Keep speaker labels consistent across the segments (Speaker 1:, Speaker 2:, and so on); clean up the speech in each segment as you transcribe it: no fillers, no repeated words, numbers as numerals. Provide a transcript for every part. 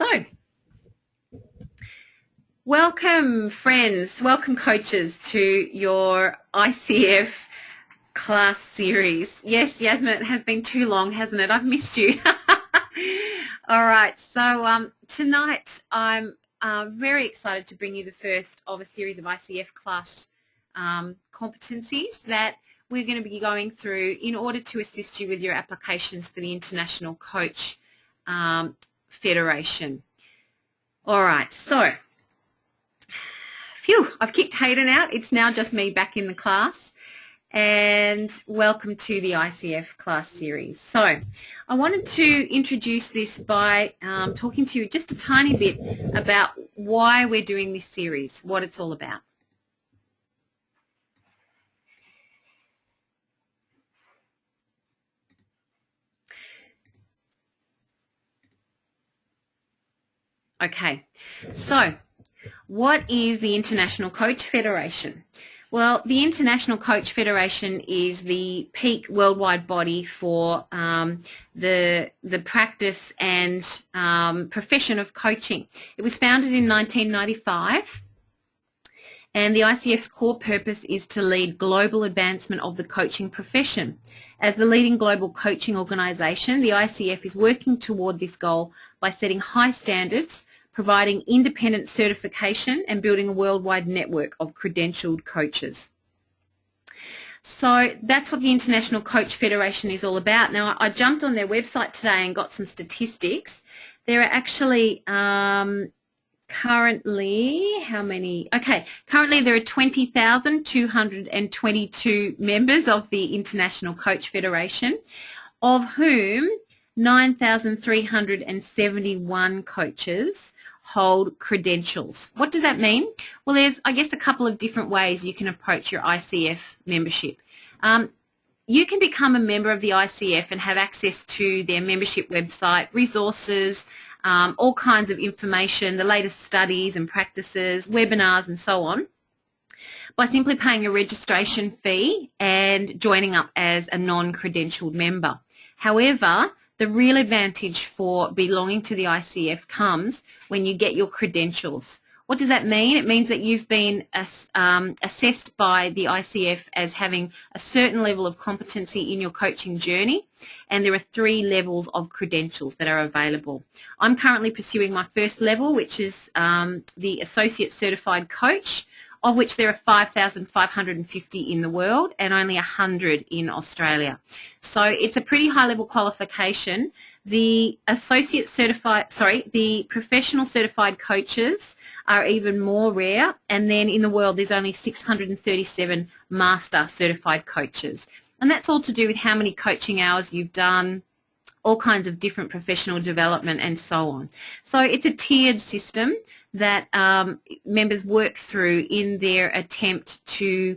Speaker 1: So, welcome friends, welcome coaches to your ICF class series. Yes, Yasmin, it has been too long, hasn't it? I've missed you. All right, so tonight I'm very excited to bring you the first of a series of ICF class competencies that we're going to be going through in order to assist you with your applications for the International Coach Federation. All right, so phew, I've kicked Hayden out. It's now just me back in the class. And welcome to the ICF class series. So I wanted to introduce this by talking to you just a tiny bit about why we're doing this series, what it's all about. Okay, so what is the International Coach Federation? Well, the International Coach Federation is the peak worldwide body for the practice and profession of coaching. It was founded in 1995, and the ICF's core purpose is to lead global advancement of the coaching profession. As the leading global coaching organisation, the ICF is working toward this goal by setting high standards, providing independent certification and building a worldwide network of credentialed coaches. So that's what the International Coach Federation is all about. Now, I jumped on their website today and got some statistics. There are actually currently, how many? Okay, currently there are 20,222 members of the International Coach Federation, of whom 9,371 coaches hold credentials. What does that mean? Well, there's, I guess, a couple of different ways you can approach your ICF membership. You can become a member of the ICF and have access to their membership website, resources, all kinds of information, the latest studies and practices, webinars and so on, by simply paying a registration fee and joining up as a non-credentialed member. However, the real advantage for belonging to the ICF comes when you get your credentials. What does that mean? It means that you've been assessed by the ICF as having a certain level of competency in your coaching journey, and there are 3 levels of credentials that are available. I'm currently pursuing my first level, which is the Associate Certified Coach, of which there are 5,550 in the world and only 100 in Australia. So it's a pretty high-level qualification. The the professional certified coaches are even more rare, and then in the world there's only 637 master certified coaches. And that's all to do with how many coaching hours you've done, all kinds of different professional development and so on. So it's a tiered system that members work through in their attempt to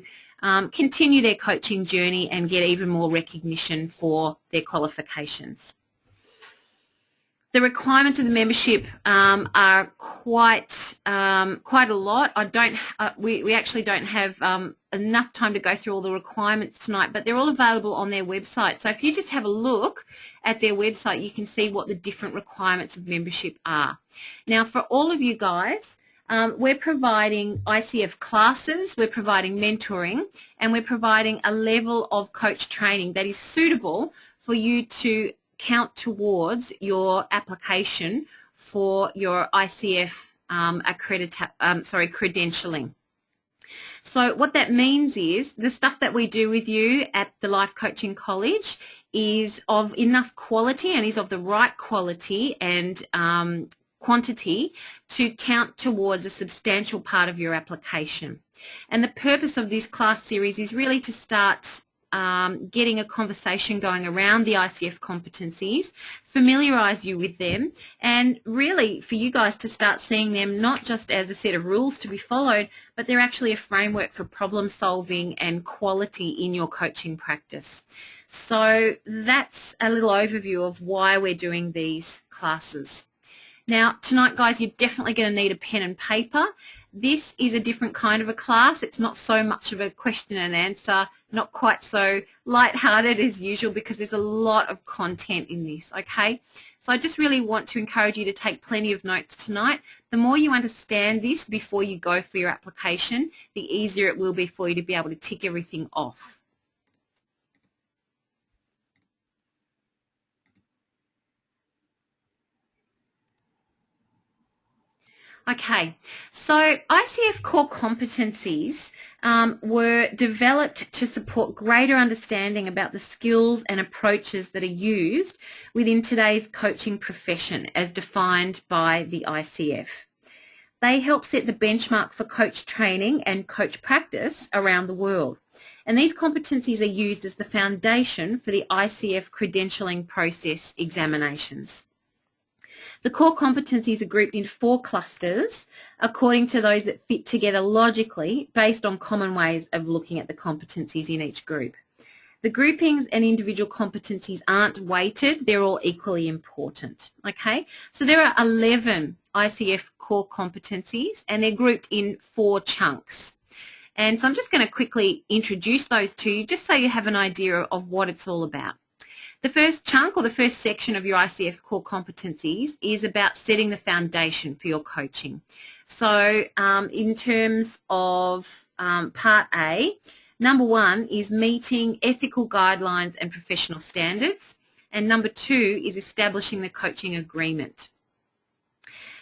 Speaker 1: continue their coaching journey and get even more recognition for their qualifications. The requirements of the membership are quite a lot. We actually don't have enough time to go through all the requirements tonight, but they're all available on their website. So if you just have a look at their website, you can see what the different requirements of membership are. Now, for all of you guys, we're providing ICF classes, we're providing mentoring, and we're providing a level of coach training that is suitable for you to count towards your application for your ICF credentialing. So what that means is the stuff that we do with you at the Life Coaching College is of enough quality and is of the right quality and quantity to count towards a substantial part of your application. And the purpose of this class series is really to start getting a conversation going around the ICF competencies, familiarise you with them, and really for you guys to start seeing them not just as a set of rules to be followed, but they're actually a framework for problem solving and quality in your coaching practice. So that's a little overview of why we're doing these classes. Now, tonight, guys, you're definitely going to need a pen and paper. This is a different kind of a class. It's not so much of a question and answer, not quite so light-hearted as usual because there's a lot of content in this, okay? So I just really want to encourage you to take plenty of notes tonight. The more you understand this before you go for your application, the easier it will be for you to be able to tick everything off. Okay, so ICF core competencies were developed to support greater understanding about the skills and approaches that are used within today's coaching profession as defined by the ICF. They help set the benchmark for coach training and coach practice around the world. And these competencies are used as the foundation for the ICF credentialing process examinations. The core competencies are grouped into 4 clusters according to those that fit together logically based on common ways of looking at the competencies in each group. The groupings and individual competencies aren't weighted, they're all equally important. Okay, so there are 11 ICF core competencies and they're grouped in 4 chunks. And so I'm just going to quickly introduce those to you just so you have an idea of what it's all about. The first chunk or the first section of your ICF core competencies is about setting the foundation for your coaching. So in terms of part A, number 1 is meeting ethical guidelines and professional standards, and number 2 is establishing the coaching agreement.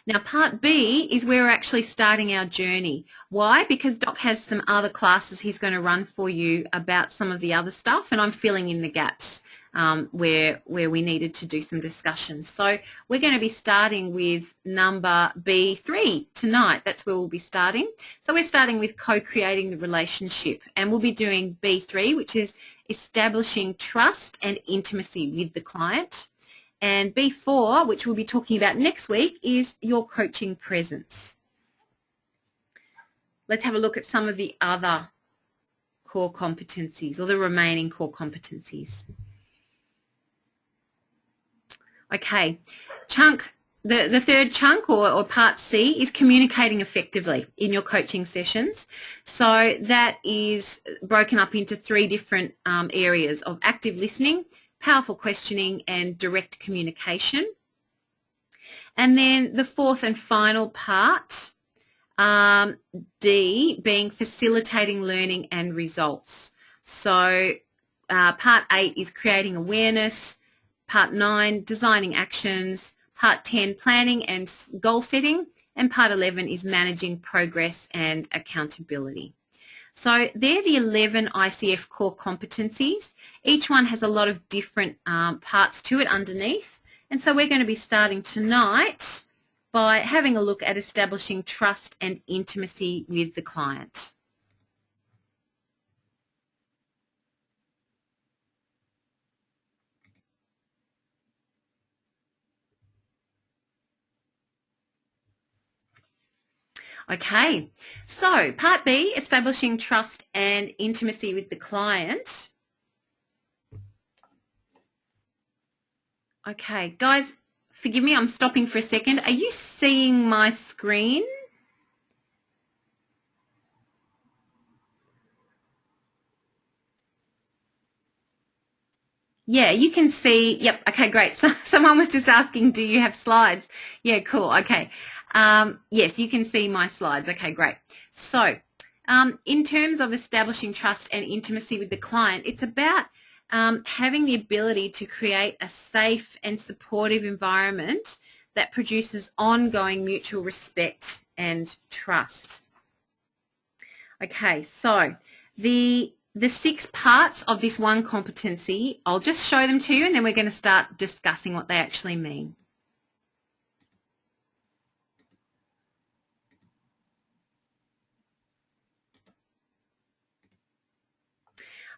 Speaker 1: Now part B is where we're actually starting our journey. Why? Because Doc has some other classes he's going to run for you about some of the other stuff, and I'm filling in the gaps where we needed to do some discussion. So we're going to be starting with number B3 tonight. That's where we'll be starting. So we're starting with co-creating the relationship, and we'll be doing B3, which is establishing trust and intimacy with the client. And B4, which we'll be talking about next week, is your coaching presence. Let's have a look at some of the other core competencies or the remaining core competencies. Okay, the third chunk or part C is communicating effectively in your coaching sessions. So that is broken up into 3 different areas of active listening, powerful questioning, and direct communication. And then the 4th and final part, D, being facilitating learning and results. So part 8 is creating awareness, part 9, designing actions, part 10, planning and goal setting, and part 11 is managing progress and accountability. So they're the 11 ICF core competencies. Each one has a lot of different parts to it underneath. And so we're going to be starting tonight by having a look at establishing trust and intimacy with the client. Okay, so part B, establishing trust and intimacy with the client. Okay, guys, forgive me, I'm stopping for a second. Are you seeing my screen? Yeah, you can see, yep, okay, great. So someone was just asking, do you have slides? Yeah, cool, okay. Yes, you can see my slides. Okay, great. So in terms of establishing trust and intimacy with the client, it's about having the ability to create a safe and supportive environment that produces ongoing mutual respect and trust. Okay, so the 6 parts of this one competency, I'll just show them to you and then we're going to start discussing what they actually mean.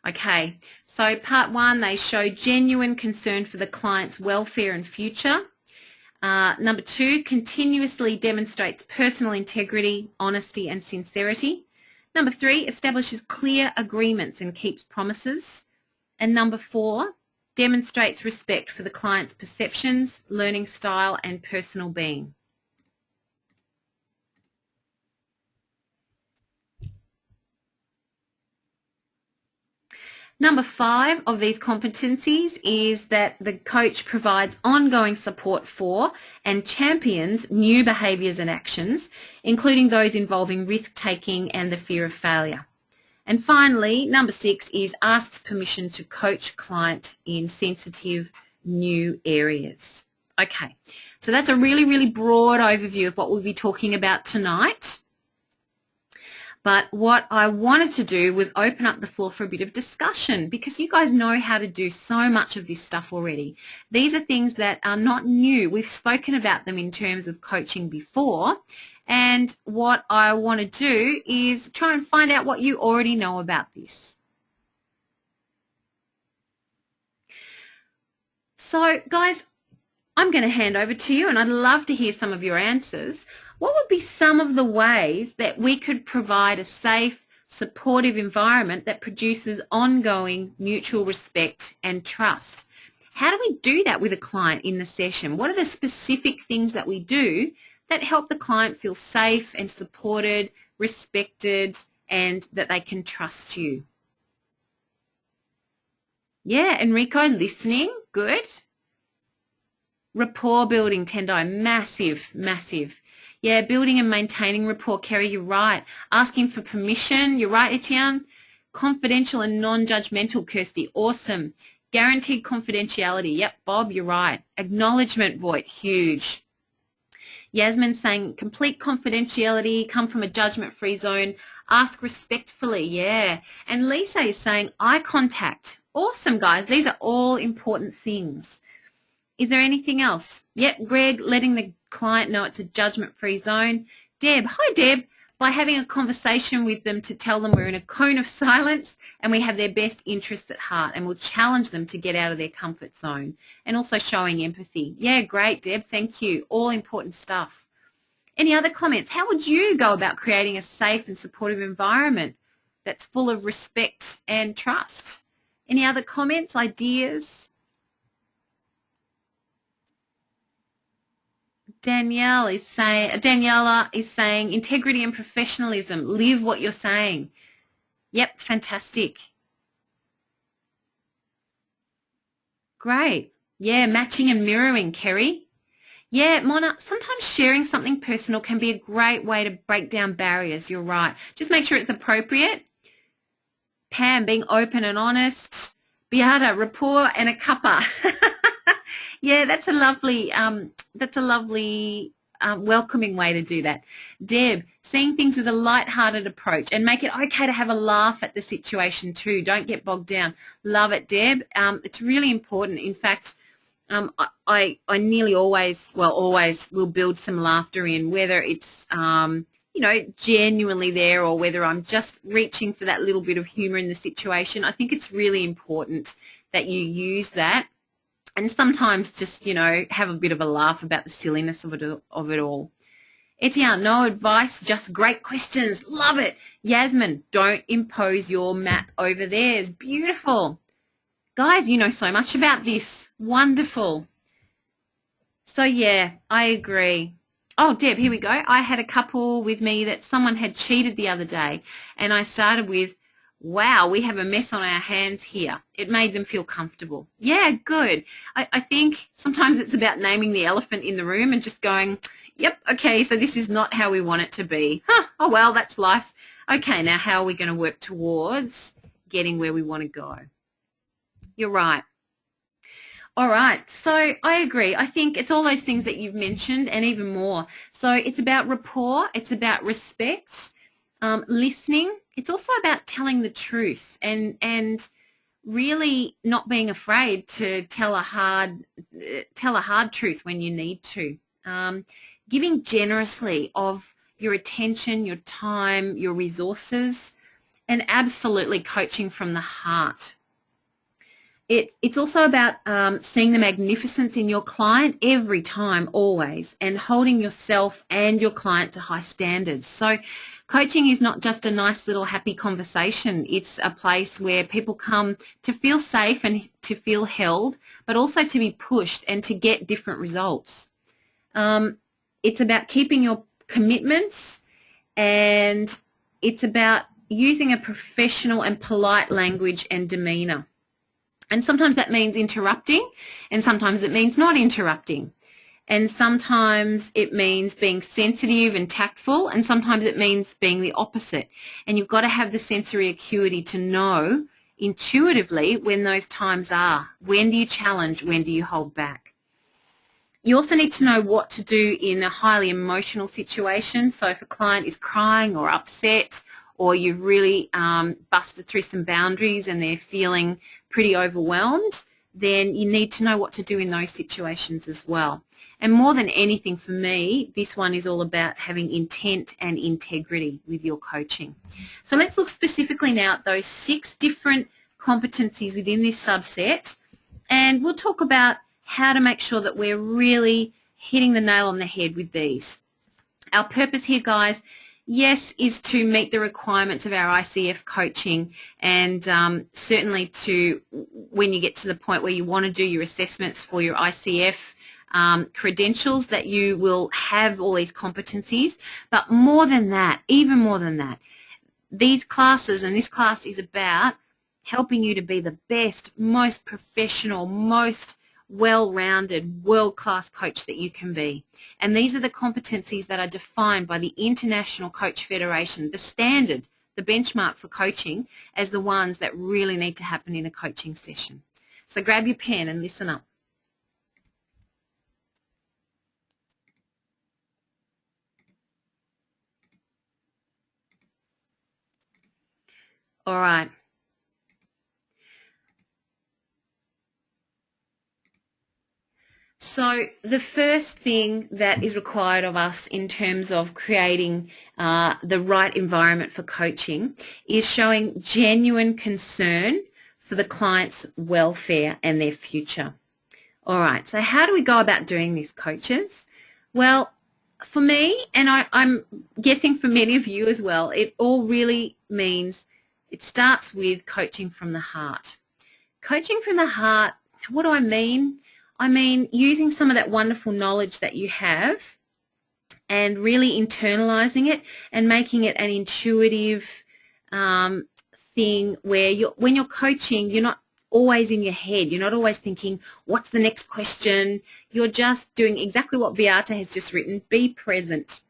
Speaker 1: Okay, so part 1, they show genuine concern for the client's welfare and future. Number 2, continuously demonstrates personal integrity, honesty and sincerity. Number 3, establishes clear agreements and keeps promises. And number 4, demonstrates respect for the client's perceptions, learning style and personal being. Number 5 of these competencies is that the coach provides ongoing support for and champions new behaviours and actions, including those involving risk-taking and the fear of failure. And finally, number 6 is asks permission to coach client in sensitive new areas. Okay, so that's a really, really broad overview of what we'll be talking about tonight. But what I wanted to do was open up the floor for a bit of discussion, because you guys know how to do so much of this stuff already. These are things that are not new. We've spoken about them in terms of coaching before. And what I want to do is try and find out what you already know about this. So guys, I'm going to hand over to you, and I'd love to hear some of your answers. What would be some of the ways that we could provide a safe, supportive environment that produces ongoing mutual respect and trust? How do we do that with a client in the session? What are the specific things that we do that help the client feel safe and supported, respected, and that they can trust you? Yeah, Enrico, listening, good. Rapport building, Tendai, massive, massive. Yeah, building and maintaining rapport, Kerry, you're right. Asking for permission, you're right, Etienne. Confidential and non-judgmental, Kirsty, awesome. Guaranteed confidentiality, yep, Bob, you're right. Acknowledgement, Voight, huge. Yasmin saying complete confidentiality, come from a judgment-free zone, ask respectfully, yeah. And Lisa is saying eye contact. Awesome, guys. These are all important things. Is there anything else? Yep, Greg, letting the client know it's a judgment-free zone. Deb, hi Deb. By having a conversation with them to tell them we're in a cone of silence and we have their best interests at heart, and we'll challenge them to get out of their comfort zone, and also showing empathy. Yeah, great, Deb. Thank you. All important stuff. Any other comments? How would you go about creating a safe and supportive environment that's full of respect and trust? Any other comments, ideas? Daniela is saying integrity and professionalism. Live what you're saying. Yep, fantastic. Great. Yeah, matching and mirroring, Kerry. Yeah, Mona, sometimes sharing something personal can be a great way to break down barriers. You're right. Just make sure it's appropriate. Pam, being open and honest. Beata, rapport and a cuppa. Yeah, that's a lovely welcoming way to do that. Deb, seeing things with a light-hearted approach and make it okay to have a laugh at the situation too. Don't get bogged down. Love it, Deb. It's really important. In fact, I nearly always will build some laughter in, whether it's genuinely there or whether I'm just reaching for that little bit of humour in the situation. I think it's really important that you use that. And sometimes just, have a bit of a laugh about the silliness of it all. Etienne, no advice, just great questions. Love it. Yasmin, don't impose your map over theirs. Beautiful. Guys, you know so much about this. Wonderful. So, yeah, I agree. Oh, Deb, here we go. I had a couple with me that someone had cheated the other day, and I started with, wow, we have a mess on our hands here. It made them feel comfortable. Yeah, good. I think sometimes it's about naming the elephant in the room and just going, yep, okay, so this is not how we want it to be. Huh, oh, well, that's life. Okay, now how are we going to work towards getting where we want to go? You're right. All right, so I agree. I think it's all those things that you've mentioned and even more. So it's about rapport. It's about respect. Listening. It's also about telling the truth and really not being afraid to tell a hard truth when you need to. Giving generously of your attention, your time, your resources, and absolutely coaching from the heart. It's also about seeing the magnificence in your client every time, always, and holding yourself and your client to high standards. So coaching is not just a nice little happy conversation. It's a place where people come to feel safe and to feel held, but also to be pushed and to get different results. It's about keeping your commitments, and it's about using a professional and polite language and demeanour. And sometimes that means interrupting, and sometimes it means not interrupting. And sometimes it means being sensitive and tactful, and sometimes it means being the opposite. And you've got to have the sensory acuity to know intuitively when those times are. When do you challenge? When do you hold back? You also need to know what to do in a highly emotional situation. So if a client is crying or upset, or you've really busted through some boundaries and they're feeling pretty overwhelmed, then you need to know what to do in those situations as well. And more than anything for me, this one is all about having intent and integrity with your coaching. So let's look specifically now at those 6 different competencies within this subset, and we'll talk about how to make sure that we're really hitting the nail on the head with these. Our purpose here, guys, yes, is to meet the requirements of our ICF coaching, and certainly to when you get to the point where you want to do your assessments for your ICF credentials, that you will have all these competencies. But more than that, even more than that, these classes, and this class is about helping you to be the best, most professional, most well-rounded, world-class coach that you can be. And these are the competencies that are defined by the International Coach Federation, the standard, the benchmark for coaching, as the ones that really need to happen in a coaching session. So grab your pen and listen up. All right. So the first thing that is required of us in terms of creating the right environment for coaching is showing genuine concern for the client's welfare and their future. All right, so how do we go about doing this, coaches? Well, for me, and I'm guessing for many of you as well, it all really means it starts with coaching from the heart. Coaching from the heart, what do I mean? I mean using some of that wonderful knowledge that you have and really internalizing it and making it an intuitive thing where when you're coaching, you're not always in your head. You're not always thinking, what's the next question? You're just doing exactly what Beata has just written. Be present.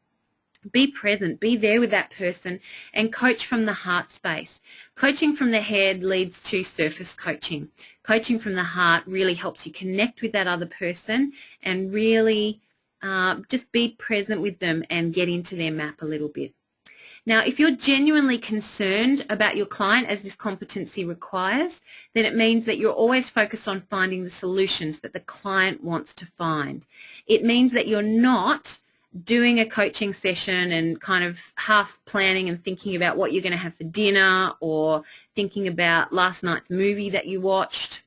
Speaker 1: Be present. Be there with that person and coach from the heart space. Coaching from the head leads to surface coaching. Coaching from the heart really helps you connect with that other person and really just be present with them and get into their map a little bit. Now, if you're genuinely concerned about your client, as this competency requires, then it means that you're always focused on finding the solutions that the client wants to find. It means that you're not doing a coaching session and kind of half planning and thinking about what you're going to have for dinner or thinking about last night's movie that you watched.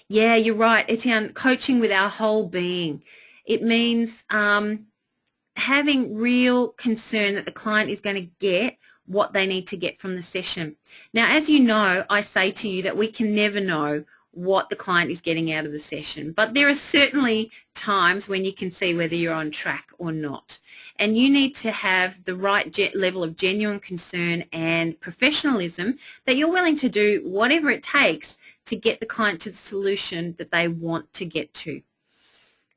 Speaker 1: Yeah, you're right, Etienne, coaching with our whole being. It means having real concern that the client is going to get what they need to get from the session. Now, as you know, I say to you that we can never know what the client is getting out of the session, but there are certainly times when you can see whether you're on track or not. And you need to have the right level of genuine concern and professionalism that you're willing to do whatever it takes to get the client to the solution that they want to get to.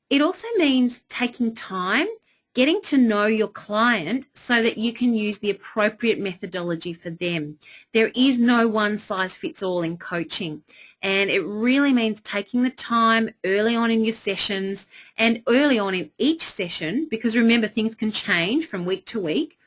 Speaker 1: It also means taking time, getting to know your client so that you can use the appropriate methodology for them. There is no one-size-fits-all in coaching, and it really means taking the time early on in your sessions and early on in each session, because remember, things can change from week to week,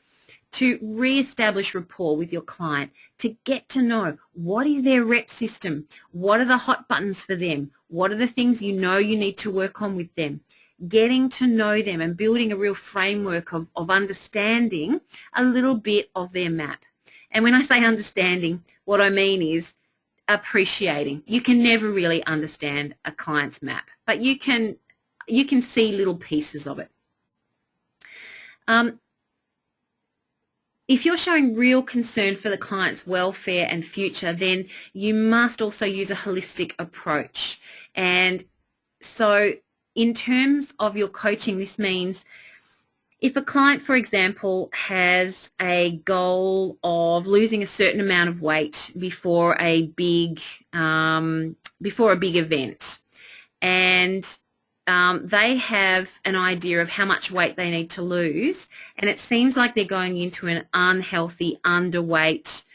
Speaker 1: to re-establish rapport with your client, to get to know what is their rep system, what are the hot buttons for them, what are the things you know you need to work on with them. Getting to know them and building a real framework of understanding a little bit of their map. And when I say understanding, what I mean is appreciating. You can never really understand a client's map, but you can see little pieces of it. If you're showing real concern for the client's welfare and future, then you must also use a holistic approach. And so in terms of your coaching, this means If a client, for example, has a goal of losing a certain amount of weight before a big event, and they have an idea of how much weight they need to lose, and it seems like they're going into an unhealthy, underweight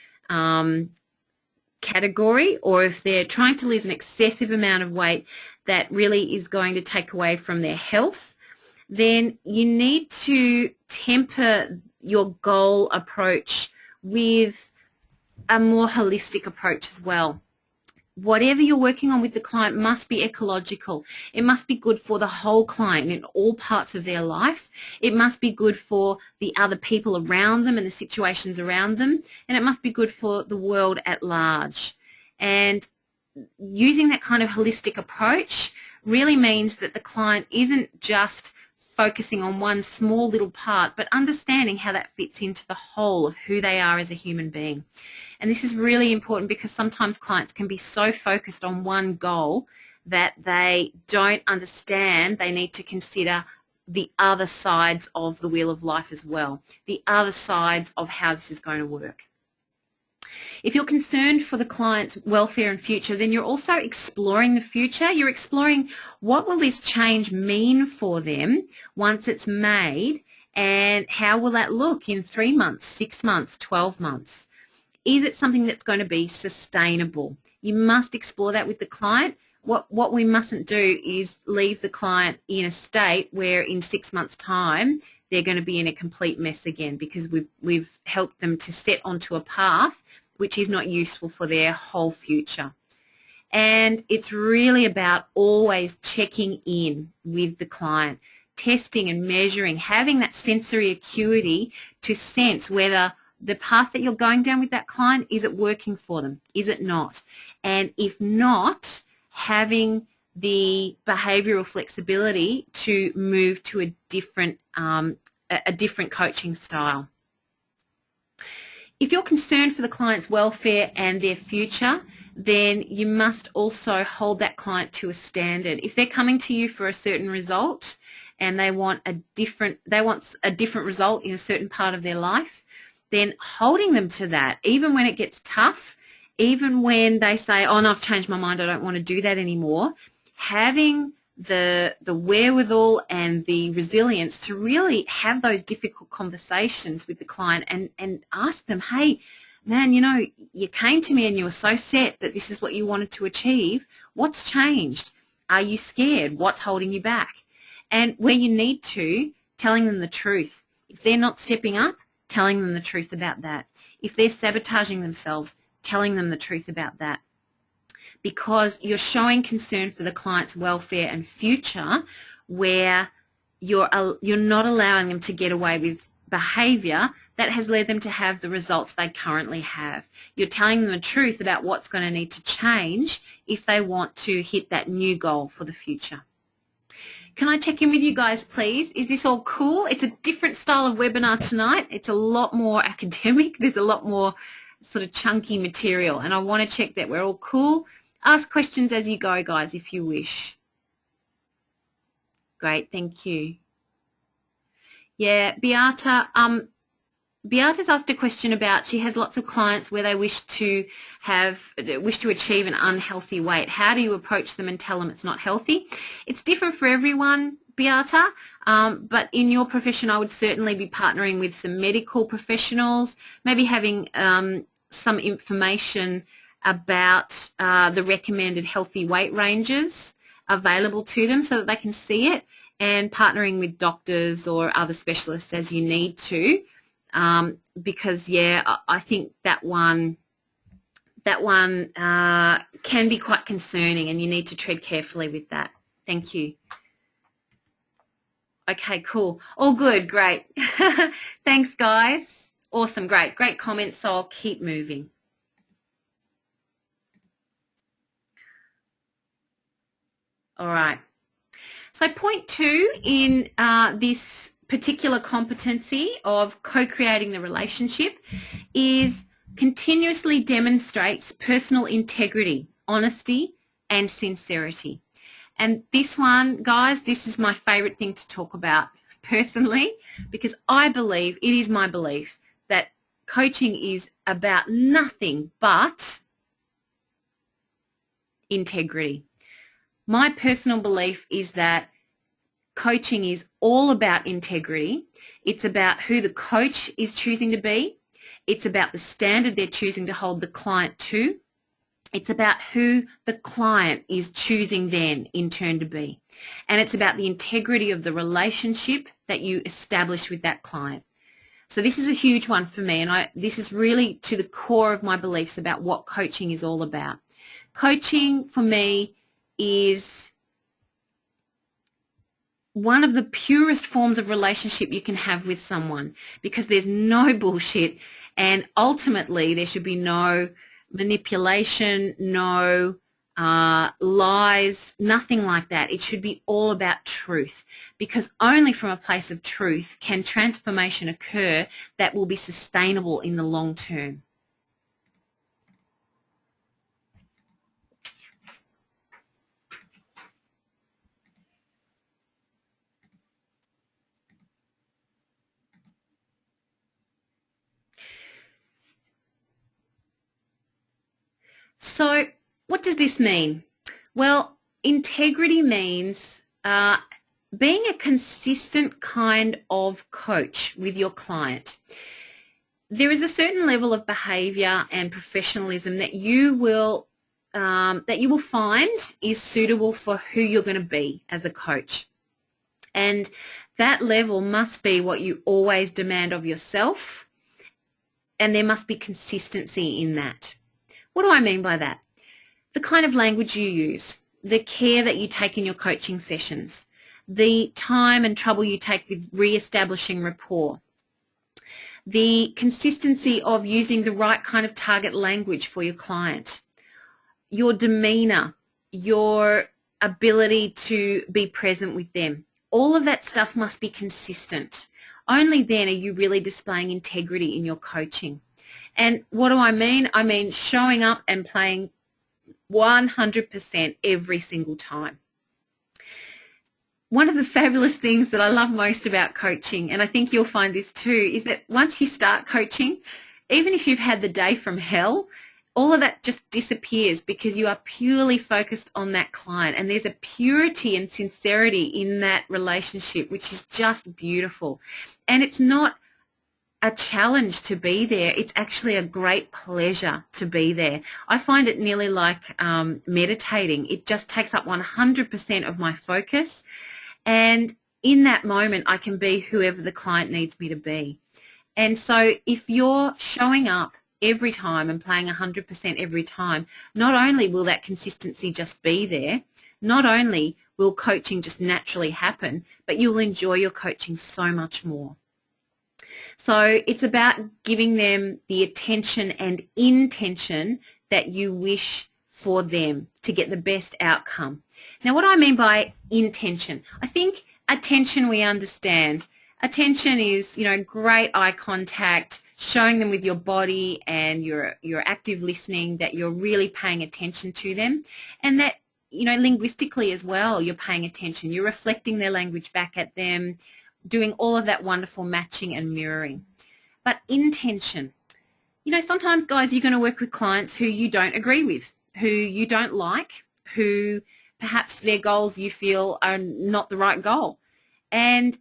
Speaker 1: category, or if they're trying to lose an excessive amount of weight that really is going to take away from their health, then you need to temper your goal approach with a more holistic approach as well. Whatever you're working on with the client must be ecological. It must be good for the whole client in all parts of their life. It must be good for the other people around them and the situations around them, and it must be good for the world at large. And using that kind of holistic approach really means that the client isn't just focusing on one small little part, but understanding how that fits into the whole of who they are as a human being. And this is really important because sometimes clients can be so focused on one goal that they don't understand they need to consider the other sides of the wheel of life as well, the other sides of how this is going to work. If you're concerned for the client's welfare and future, then you're also exploring the future. You're exploring what will this change mean for them once it's made, and how will that look in 3 months, 6 months, 12 months? Is it something that's going to be sustainable? You must explore that with the client. What we mustn't do is leave the client in a state where in 6 months' time they're going to be in a complete mess again, because we've helped them to set onto a path which is not useful for their whole future. And it's really about always checking in with the client, testing and measuring, having that sensory acuity to sense whether the path that you're going down with that client, is it working for them? Is it not? And if not, having the behavioural flexibility to move to a different coaching style. If you're concerned for the client's welfare and their future, then you must also hold that client to a standard. If they're coming to you for a certain result and they want a different result in a certain part of their life, then holding them to that, even when it gets tough, even when they say, oh no, I've changed my mind, I don't want to do that anymore, having the wherewithal and the resilience to really have those difficult conversations with the client and ask them, hey, man, you know, you came to me and you were so set that this is what you wanted to achieve. What's changed? Are you scared? What's holding you back? And where you need to, telling them the truth. If they're not stepping up, telling them the truth about that. If they're sabotaging themselves, telling them the truth about that. Because you're showing concern for the client's welfare and future, where you're not allowing them to get away with behaviour that has led them to have the results they currently have. You're telling them the truth about what's going to need to change if they want to hit that new goal for the future. Can I check in with you guys, please? Is this all cool? It's a different style of webinar tonight. It's a lot more academic. There's a lot more sort of chunky material, and I want to check that we're all cool. Ask questions as you go, guys, if you wish. Great, thank you. Yeah, Beata, Beata's asked a question about, she has lots of clients where they wish to achieve an unhealthy weight. How do you approach them and tell them it's not healthy? It's different for everyone, Beata, but in your profession I would certainly be partnering with some medical professionals, maybe having some information about the recommended healthy weight ranges available to them so that they can see it, and partnering with doctors or other specialists as you need to, because yeah, I think that one can be quite concerning, and you need to tread carefully with that. Thank you. Okay, cool. All good, great. Thanks, guys. Awesome, great comments, so I'll keep moving. All right. So point 2 in this particular competency of co-creating the relationship is continuously demonstrates personal integrity, honesty, and sincerity. And this one, guys, this is my favorite thing to talk about personally, because I believe, it is my belief, that coaching is about nothing but integrity. My personal belief is that coaching is all about integrity. It's about who the coach is choosing to be. It's about the standard they're choosing to hold the client to. It's about who the client is choosing then in turn to be. And it's about the integrity of the relationship that you establish with that client. So this is a huge one for me, and this is really to the core of my beliefs about what coaching is all about. Coaching for me is one of the purest forms of relationship you can have with someone, because there's no bullshit, and ultimately there should be no manipulation, no lies, nothing like that. It should be all about truth, because only from a place of truth can transformation occur that will be sustainable in the long term. So what does this mean? Well, integrity means being a consistent kind of coach with your client. There is a certain level of behaviour and professionalism that you will find is suitable for who you're going to be as a coach. And that level must be what you always demand of yourself, and there must be consistency in that. What do I mean by that? The kind of language you use, the care that you take in your coaching sessions, the time and trouble you take with re-establishing rapport, the consistency of using the right kind of target language for your client, your demeanour, your ability to be present with them. All of that stuff must be consistent. Only then are you really displaying integrity in your coaching. And what do I mean? I mean showing up and playing 100% every single time. One of the fabulous things that I love most about coaching, and I think you'll find this too, is that once you start coaching, even if you've had the day from hell, all of that just disappears, because you are purely focused on that client, and there's a purity and sincerity in that relationship which is just beautiful. And it's not a challenge to be there. It's actually a great pleasure to be there. I find it nearly like meditating. It just takes up 100% of my focus, and in that moment I can be whoever the client needs me to be. And so if you're showing up every time and playing 100% every time, not only will that consistency just be there, not only will coaching just naturally happen, but you'll enjoy your coaching so much more. So it's about giving them the attention and intention that you wish for them to get the best outcome. Now, what do I mean by intention? I think attention we understand. Attention is, great eye contact, showing them with your body, and you're active listening, that you're really paying attention to them, and that, linguistically as well, you're paying attention. You're reflecting their language back at them, doing all of that wonderful matching and mirroring. But intention, sometimes, guys, you're going to work with clients who you don't agree with, who you don't like, who perhaps their goals you feel are not the right goal. And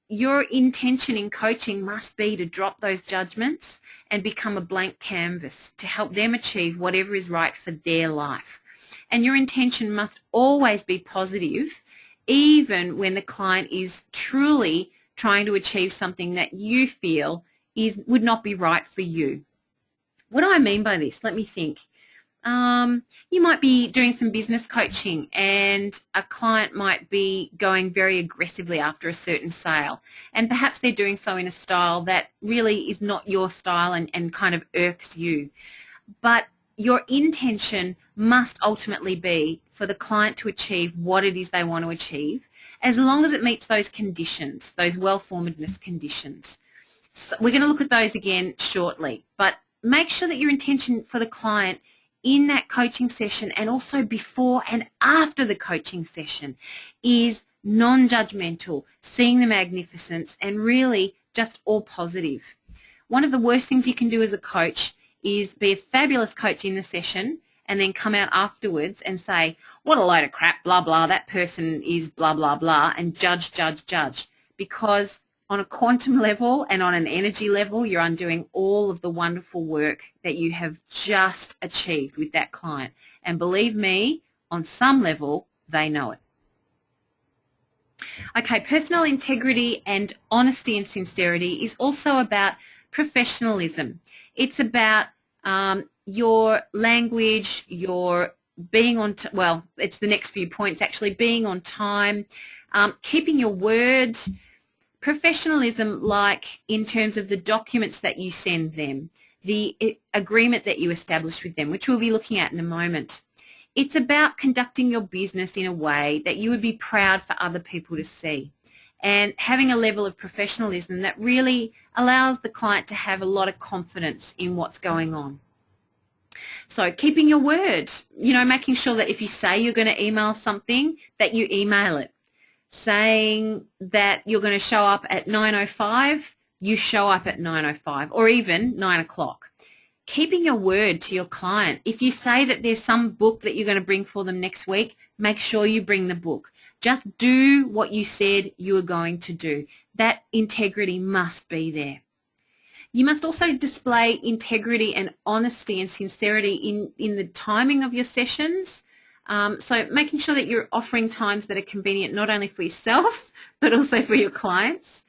Speaker 1: your intention in coaching must be to drop those judgments and become a blank canvas to help them achieve whatever is right for their life. And your intention must always be positive, even when the client is truly trying to achieve something that you feel would not be right for you. What do I mean by this? Let me think. You might be doing some business coaching, and a client might be going very aggressively after a certain sale, and perhaps they're doing so in a style that really is not your style and kind of irks you. But your intention must ultimately be for the client to achieve what it is they want to achieve, as long as it meets those conditions, those well-formedness conditions. So we're going to look at those again shortly, but make sure that your intention for the client in that coaching session, and also before and after the coaching session, is non-judgmental, seeing the magnificence, and really just all positive. One of the worst things you can do as a coach is be a fabulous coach in the session and then come out afterwards and say, what a load of crap, blah, blah, that person is blah, blah, blah, and judge, judge, judge. Because on a quantum level and on an energy level, you're undoing all of the wonderful work that you have just achieved with that client. And believe me, on some level, they know it. Okay, personal integrity and honesty and sincerity is also about professionalism. It's about your language, your being on, well, it's the next few points actually, being on time, keeping your word, professionalism like in terms of the documents that you send them, the agreement that you establish with them, which we'll be looking at in a moment. It's about conducting your business in a way that you would be proud for other people to see and having a level of professionalism that really allows the client to have a lot of confidence in what's going on. So keeping your word, you know, making sure that if you say you're going to email something, that you email it. Saying that you're going to show up at 9:05, you show up at 9:05 or even 9 o'clock. Keeping your word to your client. If you say that there's some book that you're going to bring for them next week, make sure you bring the book. Just do what you said you were going to do. That integrity must be there. You must also display integrity and honesty and sincerity in the timing of your sessions. So making sure that you're offering times that are convenient not only for yourself but also for your clients.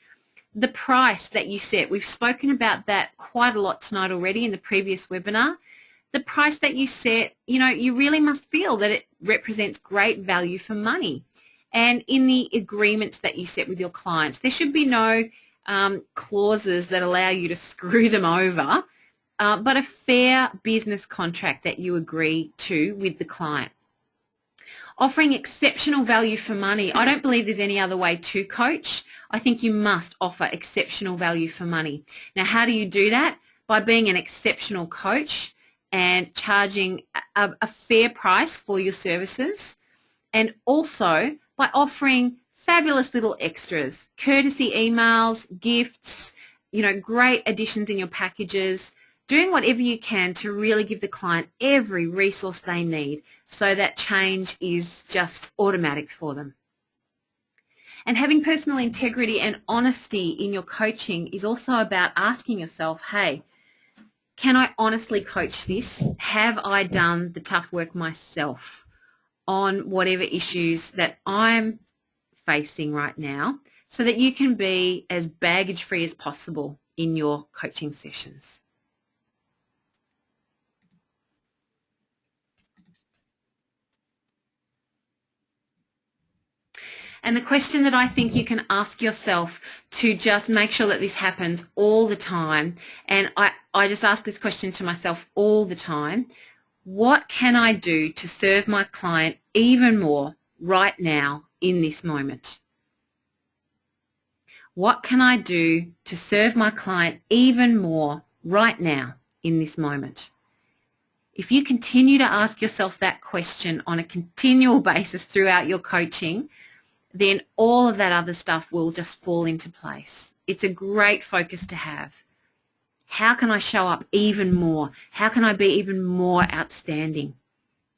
Speaker 1: The price that you set, we've spoken about that quite a lot tonight already in the previous webinar. The price that you set, you know, you really must feel that it represents great value for money. And in the agreements that you set with your clients, there should be no clauses that allow you to screw them over, but a fair business contract that you agree to with the client. Offering exceptional value for money. I don't believe there's any other way to coach. I think you must offer exceptional value for money. Now, how do you do that? By being an exceptional coach and charging a fair price for your services, and also by offering fabulous little extras, courtesy emails, gifts, you know, great additions in your packages, doing whatever you can to really give the client every resource they need so that change is just automatic for them. And having personal integrity and honesty in your coaching is also about asking yourself, hey, can I honestly coach this? Have I done the tough work myself on whatever issues that I'm facing right now, so that you can be as baggage free as possible in your coaching sessions? And the question that I think you can ask yourself to just make sure that this happens all the time, and I just ask this question to myself all the time, what can I do to serve my client even more right now in this moment? What can I do to serve my client even more right now in this moment? If you continue to ask yourself that question on a continual basis throughout your coaching, then all of that other stuff will just fall into place. It's a great focus to have. How can I show up even more? How can I be even more outstanding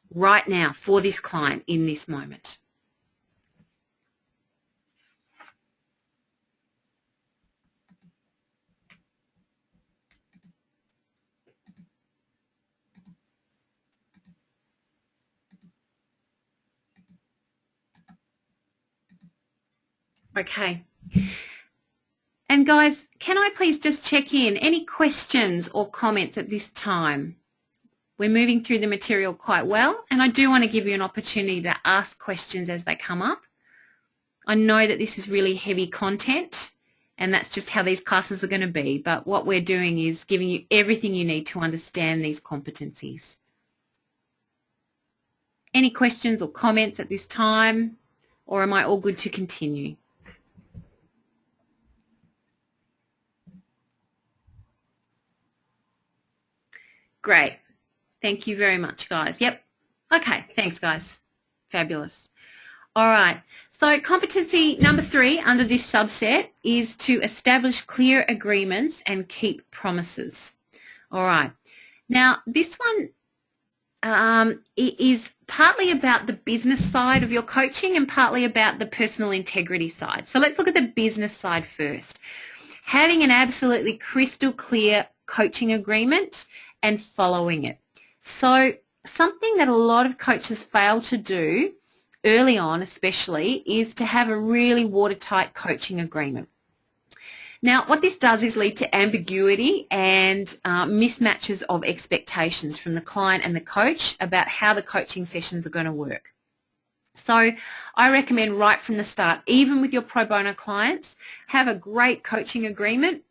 Speaker 1: right now for this client in this moment? Okay. And guys, can I please just check in? Any questions or comments at this time? We're moving through the material quite well, and I do want to give you an opportunity to ask questions as they come up. I know that this is really heavy content, and that's just how these classes are going to be, but what we're doing is giving you everything you need to understand these competencies. Any questions or comments at this time, or am I all good to continue? Great. Thank you very much, guys. Yep. Okay. Thanks, guys. Fabulous. All right. So competency number 3 under this subset is to establish clear agreements and keep promises. All right. Now, this one it is partly about the business side of your coaching and partly about the personal integrity side. So let's look at the business side first. Having an absolutely crystal clear coaching agreement and following it. So something that a lot of coaches fail to do early on especially is to have a really watertight coaching agreement. Now, what this does is lead to ambiguity and mismatches of expectations from the client and the coach about how the coaching sessions are going to work. So I recommend right from the start, even with your pro bono clients, have a great coaching agreement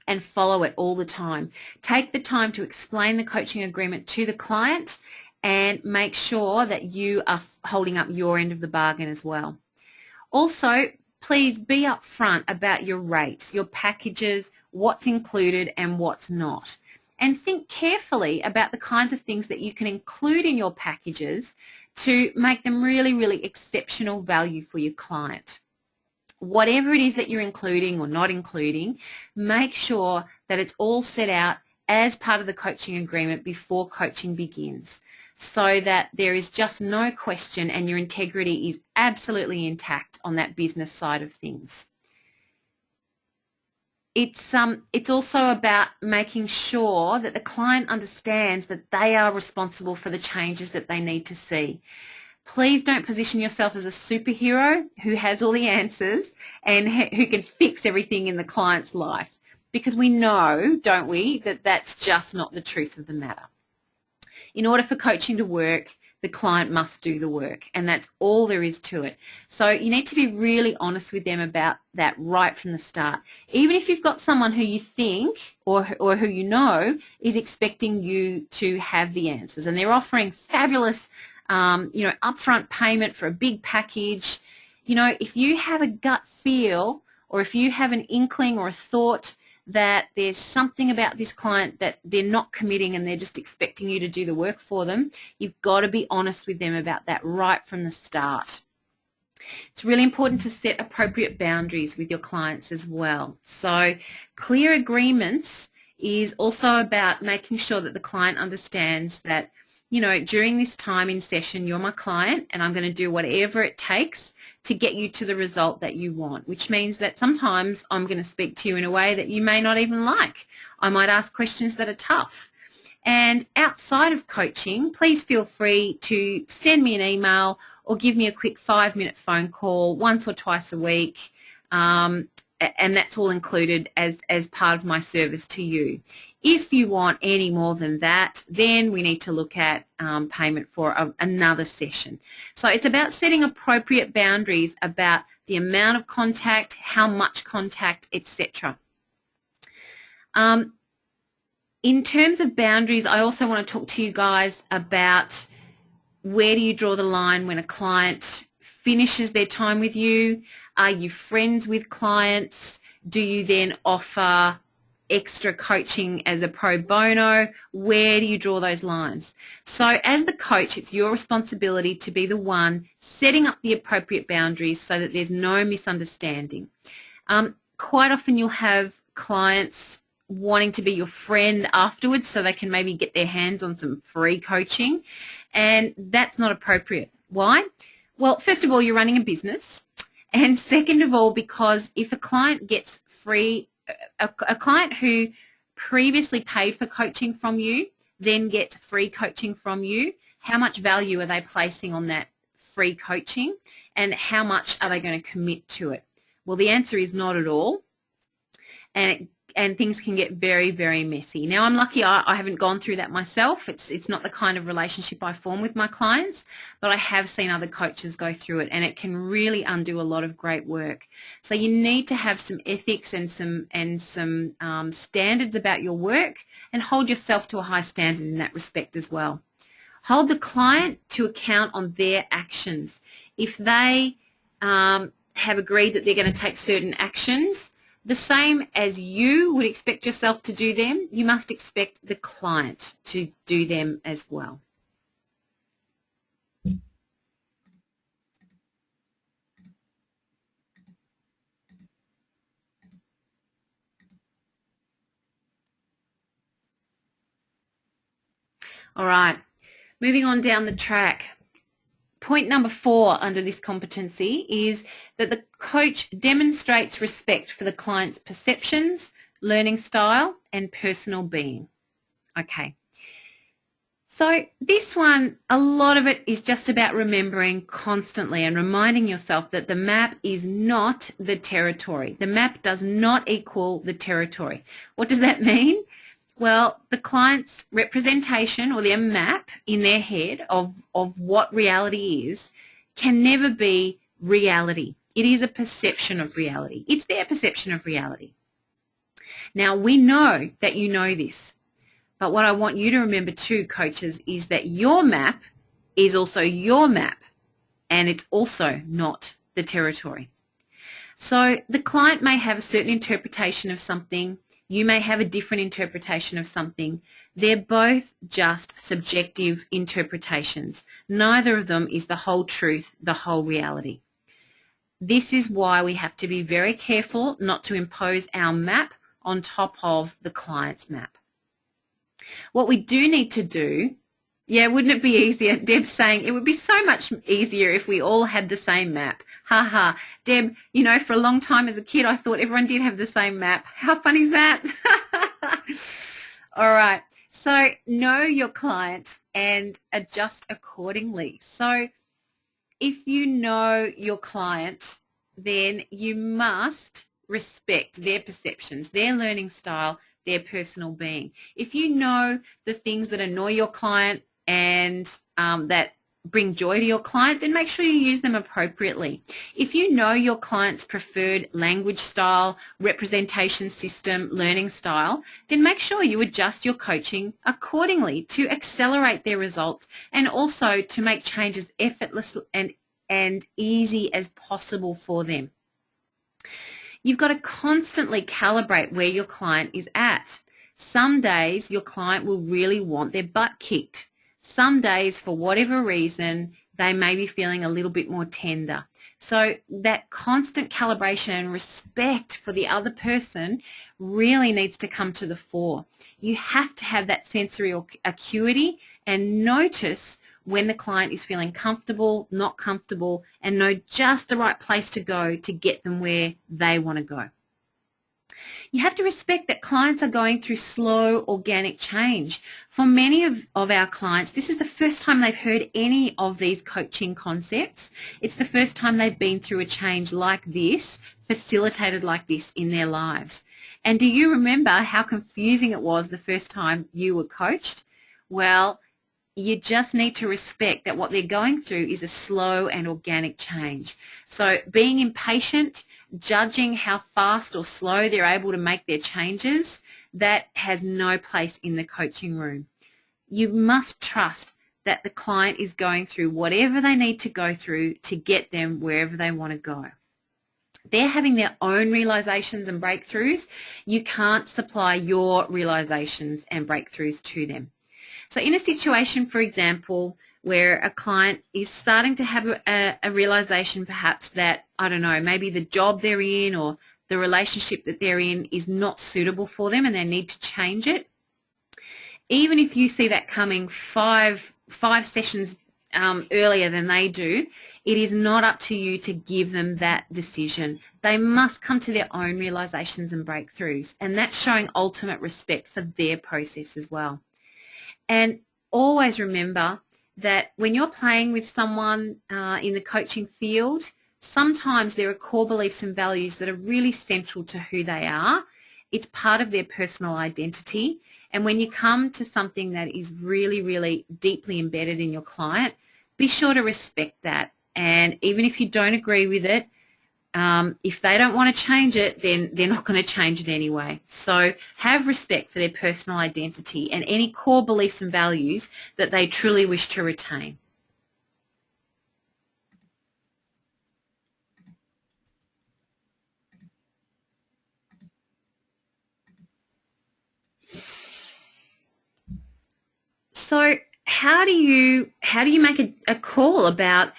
Speaker 1: and follow it all the time. Take the time to explain the coaching agreement to the client and make sure that you are holding up your end of the bargain as well. Also, please be upfront about your rates, your packages, what's included and what's not. And think carefully about the kinds of things that you can include in your packages to make them really, really exceptional value for your client. Whatever it is that you're including or not including, make sure that it's all set out as part of the coaching agreement before coaching begins, so that there is just no question and your integrity is absolutely intact on that business side of things. It's also about making sure that the client understands that they are responsible for the changes that they need to see. Please don't position yourself as a superhero who has all the answers and who can fix everything in the client's life, because we know, don't we, that that's just not the truth of the matter. In order for coaching to work, the client must do the work, and that's all there is to it. So you need to be really honest with them about that right from the start. Even if you've got someone who you think or who you know is expecting you to have the answers, and they're offering fabulous upfront payment for a big package, if you have a gut feel or if you have an inkling or a thought that there's something about this client that they're not committing and they're just expecting you to do the work for them, you've got to be honest with them about that right from the start. It's really important to set appropriate boundaries with your clients as well. So clear agreements is also about making sure that the client understands that, during this time in session, you're my client and I'm going to do whatever it takes to get you to the result that you want, which means that sometimes I'm going to speak to you in a way that you may not even like. I might ask questions that are tough. And outside of coaching, please feel free to send me an email or give me a quick 5-minute phone call once or twice a week. And that's all included as part of my service to you. If you want any more than that, then we need to look at payment for another session. So it's about setting appropriate boundaries about the amount of contact, how much contact, etc. In terms of boundaries, I also want to talk to you guys about where do you draw the line when a client finishes their time with you? Are you friends with clients? Do you then offer extra coaching as a pro bono? Where do you draw those lines? So as the coach, it's your responsibility to be the one setting up the appropriate boundaries so that there's no misunderstanding. Quite often you'll have clients wanting to be your friend afterwards so they can maybe get their hands on some free coaching, and that's not appropriate. Why? Well, first of all, you're running a business, and second of all, because if a client gets free, a client who previously paid for coaching from you then gets free coaching from you, how much value are they placing on that free coaching, and how much are they going to commit to it? Well, the answer is not at all, and things can get very, very messy. Now, I'm lucky I haven't gone through that myself. It's not the kind of relationship I form with my clients, but I have seen other coaches go through it, and it can really undo a lot of great work. So you need to have some ethics and some standards about your work, and hold yourself to a high standard in that respect as well. Hold the client to account on their actions. If they have agreed that they're going to take certain actions, the same as you would expect yourself to do them, you must expect the client to do them as well. All right, moving on down the track. Point number 4 under this competency is that the coach demonstrates respect for the client's perceptions, learning style, and personal being. Okay. So this one, a lot of it is just about remembering constantly and reminding yourself that the map is not the territory. The map does not equal the territory. What does that mean? Well, the client's representation or their map in their head of what reality is can never be reality. It is a perception of reality. It's their perception of reality. Now, we know that you know this. But what I want you to remember too, coaches, is that your map is also your map, and it's also not the territory. So the client may have a certain interpretation of something. You may have a different interpretation of something. They're both just subjective interpretations. Neither of them is the whole truth, the whole reality. This is why we have to be very careful not to impose our map on top of the client's map. What we do need to do, wouldn't it be easier? Deb's saying it would be so much easier if we all had the same map. Ha ha. Deb, for a long time as a kid I thought everyone did have the same map. How funny is that? All right. So know your client and adjust accordingly. So if you know your client, then you must respect their perceptions, their learning style, their personal being. If you know the things that annoy your client and that bring joy to your client, then make sure you use them appropriately. If you know your client's preferred language style, representation system, learning style, then make sure you adjust your coaching accordingly to accelerate their results and also to make changes effortless and easy as possible for them. You've got to constantly calibrate where your client is at. Some days your client will really want their butt kicked. Some days, for whatever reason, they may be feeling a little bit more tender. So that constant calibration and respect for the other person really needs to come to the fore. You have to have that sensory acuity and notice when the client is feeling comfortable, not comfortable, and know just the right place to go to get them where they want to go. You have to respect that clients are going through slow, organic change. For many of our clients, this is the first time they've heard any of these coaching concepts. It's the first time they've been through a change like this, facilitated like this in their lives. And do you remember how confusing it was the first time you were coached? Well, you just need to respect that what they're going through is a slow and organic change. So being impatient, judging how fast or slow they're able to make their changes, that has no place in the coaching room. You must trust that the client is going through whatever they need to go through to get them wherever they want to go. They're having their own realizations and breakthroughs. You can't supply your realizations and breakthroughs to them. So in a situation, for example, where a client is starting to have a realization perhaps that, I don't know, maybe the job they're in or the relationship that they're in is not suitable for them and they need to change it, even if you see that coming five sessions earlier than they do, it is not up to you to give them that decision. They must come to their own realizations and breakthroughs, and that's showing ultimate respect for their process as well. And always remember that when you're playing with someone in the coaching field, sometimes there are core beliefs and values that are really central to who they are. It's part of their personal identity. And when you come to something that is really, really deeply embedded in your client, be sure to respect that. And even if you don't agree with it, if they don't want to change it, then they're not going to change it anyway. So have respect for their personal identity and any core beliefs and values that they truly wish to retain. So how do you make a call about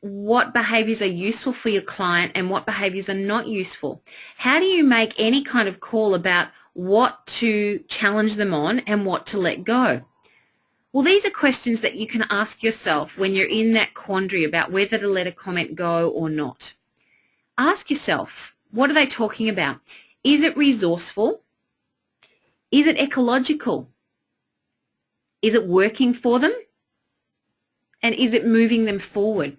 Speaker 1: what behaviours are useful for your client and what behaviours are not useful? How do you make any kind of call about what to challenge them on and what to let go? Well, these are questions that you can ask yourself when you're in that quandary about whether to let a comment go or not. Ask yourself, what are they talking about? Is it resourceful? Is it ecological? Is it working for them? And is it moving them forward?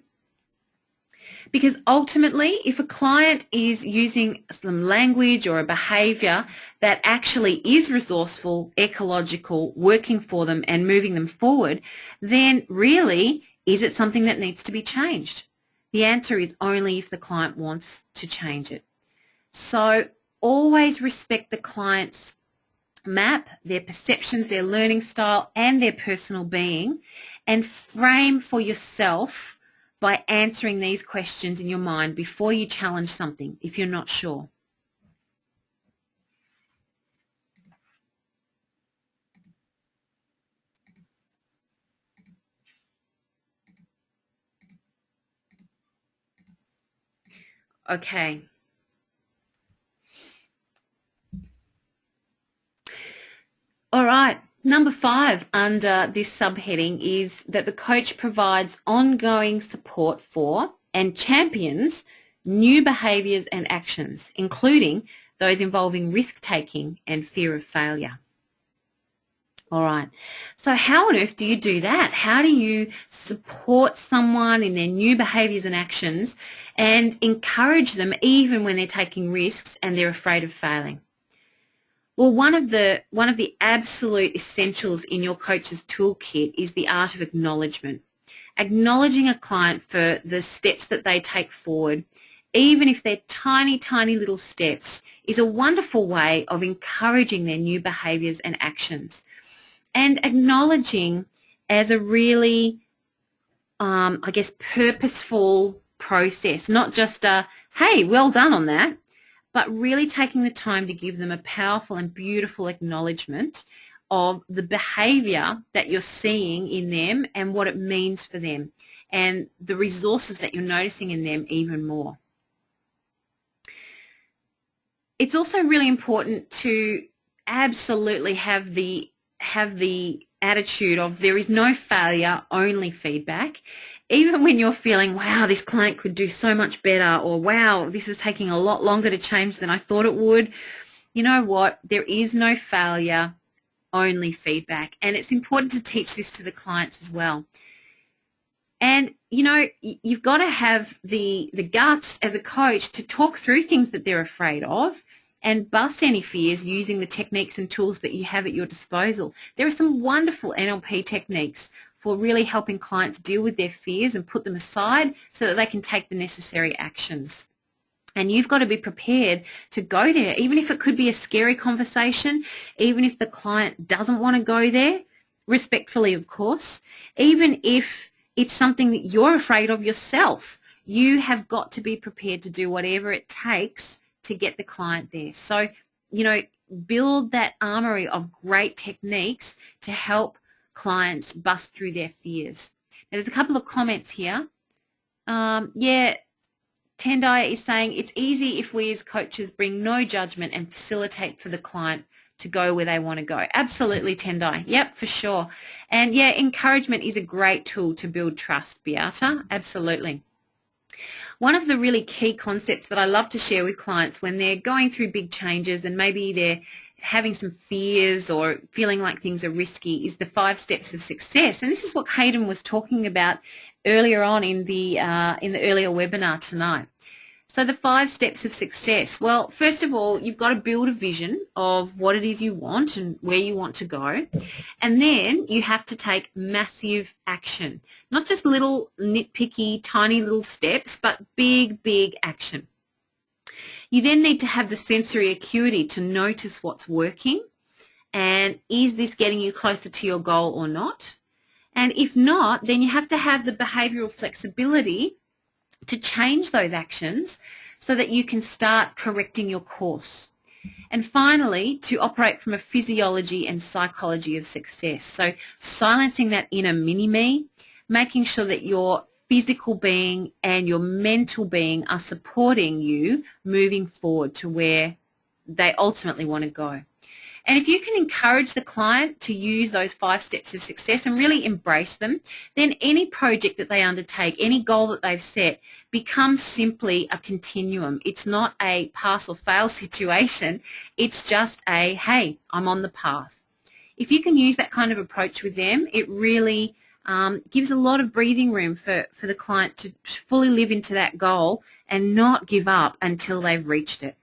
Speaker 1: Because ultimately, if a client is using some language or a behaviour that actually is resourceful, ecological, working for them and moving them forward, then really, is it something that needs to be changed? The answer is only if the client wants to change it. So always respect the client's map, their perceptions, their learning style and their personal being, and frame for yourself by answering these questions in your mind before you challenge something if you're not sure. Okay. All right. Number 5 under this subheading is that the coach provides ongoing support for and champions new behaviours and actions, including those involving risk-taking and fear of failure. All right. So how on earth do you do that? How do you support someone in their new behaviours and actions and encourage them even when they're taking risks and they're afraid of failing? Well, one of the absolute essentials in your coach's toolkit is the art of acknowledgement. Acknowledging a client for the steps that they take forward, even if they're tiny, tiny little steps, is a wonderful way of encouraging their new behaviours and actions. And acknowledging as a really, I guess, purposeful process, not just a, hey, well done on that, but really taking the time to give them a powerful and beautiful acknowledgement of the behaviour that you're seeing in them and what it means for them and the resources that you're noticing in them even more. It's also really important to absolutely have the attitude of there is no failure, only feedback. Even when you're feeling, wow, this client could do so much better, or wow, this is taking a lot longer to change than I thought it would, you know what? There is no failure, only feedback. And it's important to teach this to the clients as well. And, you know, you've got to have the guts as a coach to talk through things that they're afraid of and bust any fears using the techniques and tools that you have at your disposal. There are some wonderful NLP techniques for really helping clients deal with their fears and put them aside so that they can take the necessary actions. And you've got to be prepared to go there, even if it could be a scary conversation, even if the client doesn't want to go there, respectfully, of course, even if it's something that you're afraid of yourself. You have got to be prepared to do whatever it takes to get the client there. So, you know, build that armory of great techniques to help clients bust through their fears. Now, there's a couple of comments here. Yeah, Tendai is saying it's easy if we as coaches bring no judgment and facilitate for the client to go where they want to go. Absolutely, Tendai. Yep, for sure. And yeah, encouragement is a great tool to build trust, Beata. Absolutely. One of the really key concepts that I love to share with clients when they're going through big changes and maybe they're having some fears or feeling like things are risky is the 5 steps of success. And this is what Hayden was talking about earlier on in the earlier webinar tonight. So the 5 steps of success. Well, first of all, you've got to build a vision of what it is you want and where you want to go. And then you have to take massive action. Not just little nitpicky, tiny little steps, but big, big action. You then need to have the sensory acuity to notice what's working and is this getting you closer to your goal or not. And if not, then you have to have the behavioural flexibility to change those actions so that you can start correcting your course. And finally, to operate from a physiology and psychology of success. So silencing that inner mini-me, making sure that your physical being and your mental being are supporting you moving forward to where they ultimately want to go. And if you can encourage the client to use those 5 steps of success and really embrace them, then any project that they undertake, any goal that they've set, becomes simply a continuum. It's not a pass or fail situation. It's just a, hey, I'm on the path. If you can use that kind of approach with them, it really gives a lot of breathing room for the client to fully live into that goal and not give up until they've reached it.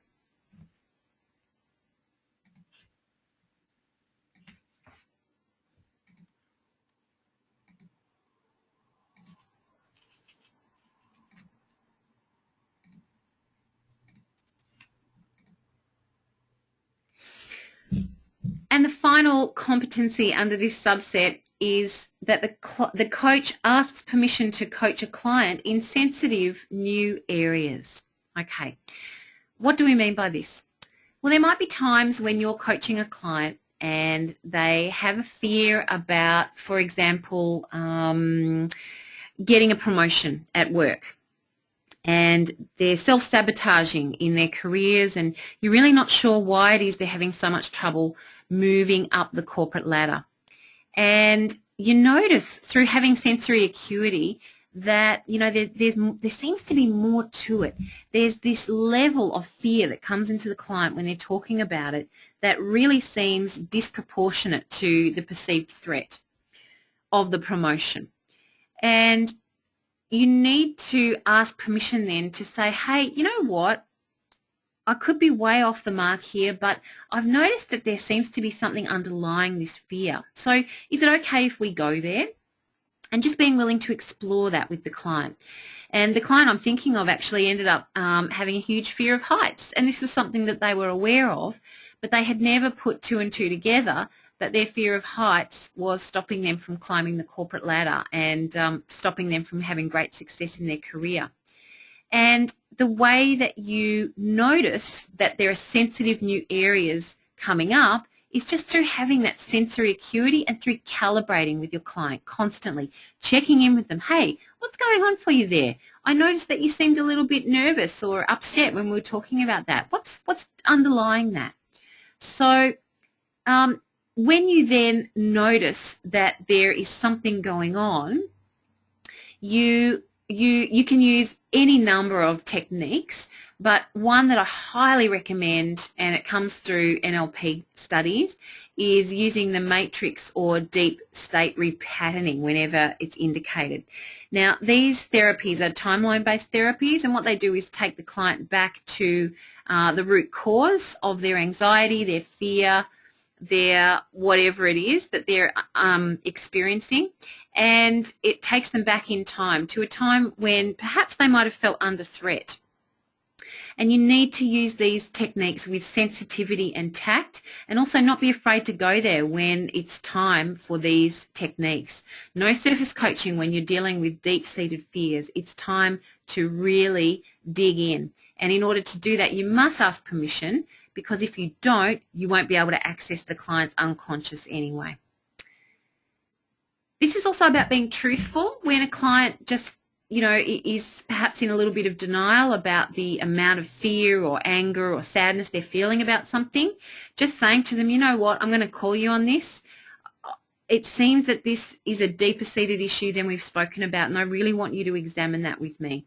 Speaker 1: And the final competency under this subset is that the coach asks permission to coach a client in sensitive new areas. Okay, what do we mean by this? Well, there might be times when you're coaching a client and they have a fear about, for example, getting a promotion at work, and they're self-sabotaging in their careers, and you're really not sure why it is they're having so much trouble moving up the corporate ladder. And you notice through having sensory acuity that, you know, there seems to be more to it. There's this level of fear that comes into the client when they're talking about it that really seems disproportionate to the perceived threat of the promotion. And you need to ask permission then to say, hey, you know what? I could be way off the mark here, but I've noticed that there seems to be something underlying this fear. So is it okay if we go there? And just being willing to explore that with the client. And the client I'm thinking of actually ended up having a huge fear of heights. And this was something that they were aware of, but they had never put 2 and 2 together, that their fear of heights was stopping them from climbing the corporate ladder and stopping them from having great success in their career. And the way that you notice that there are sensitive new areas coming up is just through having that sensory acuity and through calibrating with your client constantly, checking in with them. Hey, what's going on for you there? I noticed that you seemed a little bit nervous or upset when we were talking about that. What's underlying that? So when you then notice that there is something going on, you can use any number of techniques, but one that I highly recommend, and it comes through NLP studies, is using the matrix or deep state repatterning whenever it's indicated. Now, these therapies are timeline-based therapies, and what they do is take the client back to the root cause of their anxiety, their fear, their whatever it is that they're experiencing, and it takes them back in time to a time when perhaps they might have felt under threat. And you need to use these techniques with sensitivity and tact, and also not be afraid to go there when it's time for these techniques. No surface coaching when you're dealing with deep-seated fears. It's time to really dig in. And in order to do that, you must ask permission, because if you don't, you won't be able to access the client's unconscious anyway. This is also about being truthful when a client just, you know, is perhaps in a little bit of denial about the amount of fear or anger or sadness they're feeling about something. Just saying to them, you know what, I'm going to call you on this. It seems that this is a deeper seated issue than we've spoken about, and I really want you to examine that with me.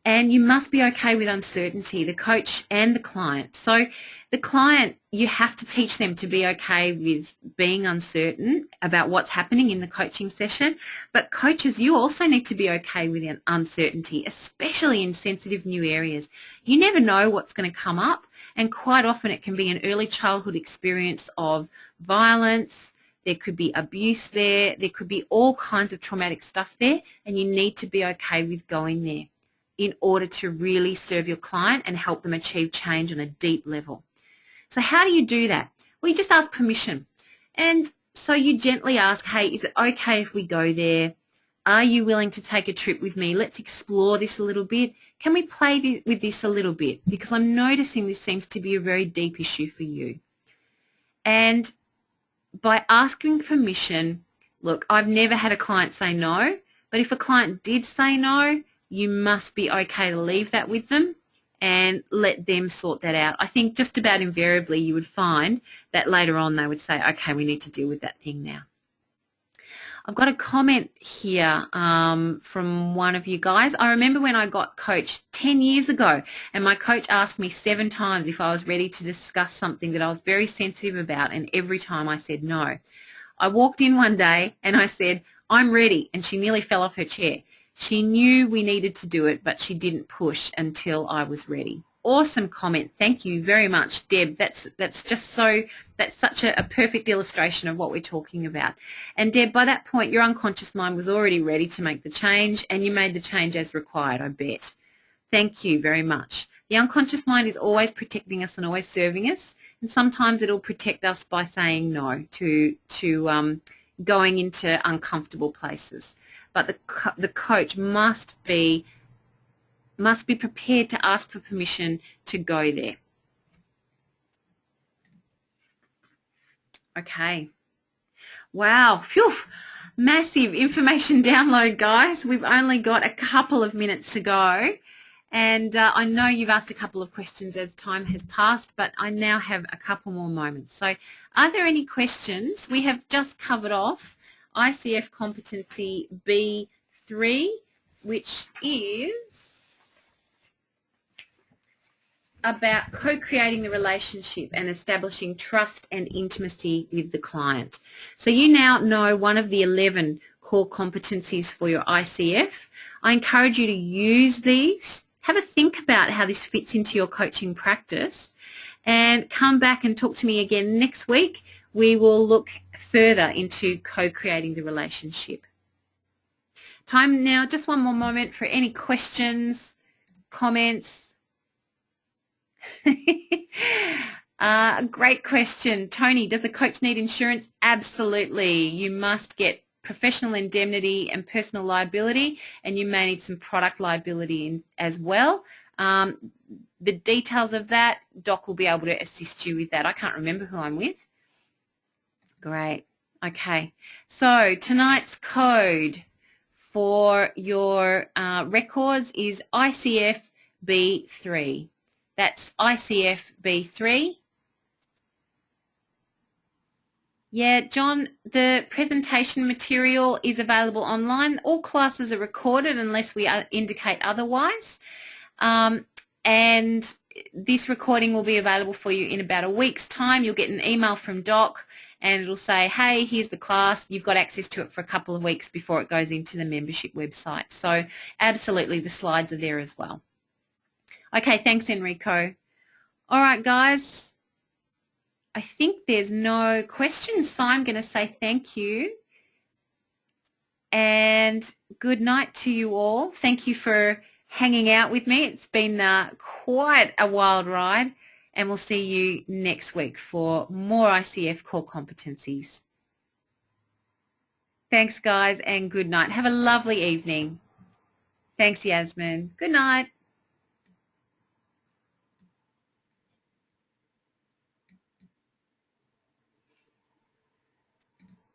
Speaker 1: And you must be okay with uncertainty, the coach and the client. So the client, you have to teach them to be okay with being uncertain about what's happening in the coaching session. But coaches, you also need to be okay with uncertainty, especially in sensitive new areas. You never know what's going to come up, and quite often it can be an early childhood experience of violence. There could be abuse there. There could be all kinds of traumatic stuff there, and you need to be okay with going there in order to really serve your client and help them achieve change on a deep level. So how do you do that? Well, you just ask permission. And so you gently ask, hey, is it okay if we go there? Are you willing to take a trip with me? Let's explore this a little bit. Can we play with this a little bit? Because I'm noticing this seems to be a very deep issue for you. And by asking permission, look, I've never had a client say no, but if a client did say no, you must be okay to leave that with them and let them sort that out. I think just about invariably you would find that later on they would say, okay, we need to deal with that thing now. I've got a comment here from one of you guys. I remember when I got coached 10 years ago, and my coach asked me 7 times if I was ready to discuss something that I was very sensitive about, and every time I said no. I walked in one day and I said, I'm ready, and she nearly fell off her chair. She knew we needed to do it, but she didn't push until I was ready. Awesome comment. Thank you very much, Deb. That's such a perfect illustration of what we're talking about. And Deb, by that point, your unconscious mind was already ready to make the change, and you made the change as required, I bet. Thank you very much. The unconscious mind is always protecting us and always serving us, and sometimes it'll protect us by saying no to going into uncomfortable places. But the coach must be prepared to ask for permission to go there. Okay. Wow. Phew. Massive information download, guys. We've only got a couple of minutes to go. And I know you've asked a couple of questions as time has passed, but I now have a couple more moments. So are there any questions? We have just covered off ICF competency B3, which is about co-creating the relationship and establishing trust and intimacy with the client. So you now know one of the 11 core competencies for your ICF. I encourage you to use these. Have a think about how this fits into your coaching practice, and come back and talk to me again next week. We will look further into co-creating the relationship. Time now, just one more moment for any questions, comments. Great question. Tony, does a coach need insurance? Absolutely. You must get professional indemnity and personal liability, and you may need some product liability as well. The details of that, Doc will be able to assist you with that. I can't remember who I'm with. Great. Okay. So tonight's code for your records is ICF B3. That's ICF B3. Yeah, John, the presentation material is available online. All classes are recorded unless we indicate otherwise. And this recording will be available for you in about a week's time. You'll get an email from Doc and it'll say, hey, here's the class. You've got access to it for a couple of weeks before it goes into the membership website. So absolutely, the slides are there as well. Okay, thanks, Enrico. All right, guys. I think there's no questions, so I'm going to say thank you and good night to you all. Thank you for hanging out with me. It's been quite a wild ride, and we'll see you next week for more ICF core competencies. Thanks, guys, and good night. Have a lovely evening. Thanks, Yasmin. Good night.